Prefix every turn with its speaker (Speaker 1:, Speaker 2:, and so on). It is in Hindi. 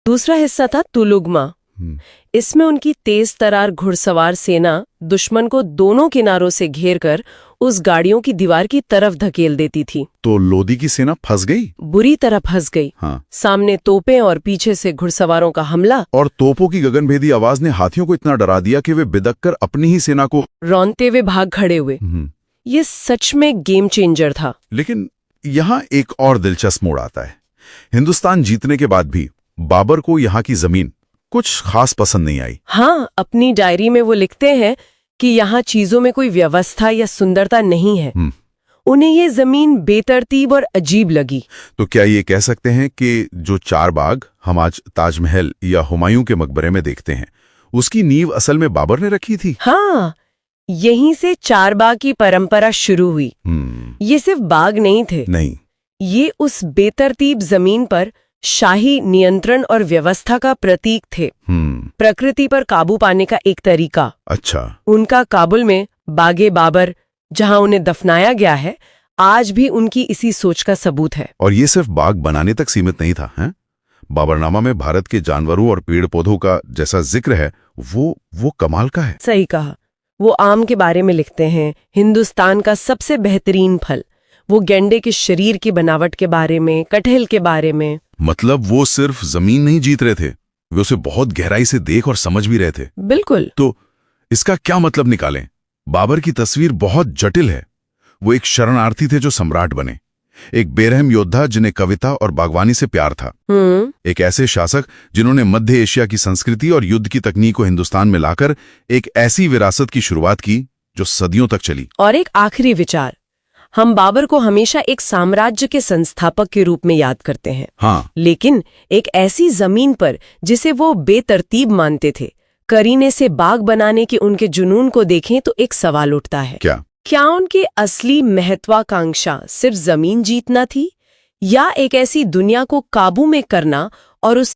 Speaker 1: दूसरा हिस्सा था तुलुगमा। इसमें उनकी तेज तरार घुड़सवार सेना दुश्मन को दोनों किनारों से घेरकर उस गाड़ियों की दीवार की तरफ धकेल देती थी।
Speaker 2: तो लोदी की सेना फंस गई?
Speaker 1: बुरी तरह फंस गई।
Speaker 2: हाँ।
Speaker 1: सामने तोपें और पीछे से घुड़सवारों का हमला।
Speaker 2: और तोपों की गगनभेदी आवाज ने हाथियों को इतना डरा दिया कि वे बिदककर अपनी ही सेना को
Speaker 1: रौंदते हुए भाग खड़े हुए। ये सच में गेम चेंजर था।
Speaker 2: लेकिन यहाँ एक और दिलचस्प मोड़ आता है। हिंदुस्तान जीतने के बाद भी बाबर को यहाँ की जमीन कुछ खास पसंद नहीं आई।
Speaker 1: हाँ, अपनी डायरी में वो लिखते हैं कि यहाँ चीजों में कोई व्यवस्था या सुंदरता नहीं है। उन्हें ये जमीन बेतरतीब और अजीब लगी।
Speaker 2: तो क्या ये कह सकते हैं कि जो चार बाग हम आज ताजमहल या हुमायूं के मकबरे में देखते हैं, उसकी नींव असल में बाबर ने रखी थी?
Speaker 1: हाँ, यहीं से चार बाग की परंपरा शुरू हुई। ये सिर्फ बाग नहीं थे।
Speaker 2: नहीं,
Speaker 1: ये उस बेतरतीब जमीन पर शाही नियंत्रण और व्यवस्था का प्रतीक थे। प्रकृति पर काबू पाने का एक तरीका।
Speaker 2: अच्छा।
Speaker 1: उनका काबुल में बागे बाबर, जहां उन्हें दफनाया गया है, आज भी उनकी इसी सोच का सबूत है।
Speaker 2: और ये सिर्फ बाग बनाने तक सीमित नहीं था, हैं? बाबरनामा में भारत के जानवरों और पेड़ पौधों का जैसा जिक्र है, वो कमाल का है।
Speaker 1: सही कहा। वो आम के बारे में लिखते हैं, हिंदुस्तान का सबसे बेहतरीन फल। वो गेंडे के शरीर की बनावट के बारे में, कटहल के बारे में।
Speaker 2: मतलब वो सिर्फ जमीन नहीं जीत रहे थे, वे उसे बहुत गहराई से देख और समझ भी रहे थे।
Speaker 1: बिल्कुल।
Speaker 2: तो इसका क्या मतलब निकालें? बाबर की तस्वीर बहुत जटिल है। वो एक शरणार्थी थे जो सम्राट बने, एक बेरहम योद्धा जिन्हें कविता और बागवानी से प्यार था, एक ऐसे शासक जिन्होंने मध्य एशिया की संस्कृति और युद्ध की तकनीक को हिंदुस्तान में लाकर एक ऐसी विरासत की शुरुआत की जो सदियों तक चली।
Speaker 1: और एक आखिरी विचार, हम बाबर को हमेशा एक साम्राज्य के संस्थापक के रूप में याद करते हैं।
Speaker 2: हाँ।
Speaker 1: लेकिन एक ऐसी जमीन पर जिसे वो बेतरतीब मानते थे, करीने से बाग बनाने के उनके जुनून को देखें तो एक सवाल उठता है। क्या उनकी असली महत्वाकांक्षा सिर्फ जमीन जीतना थी, या एक ऐसी दुनिया को काबू में करना और उस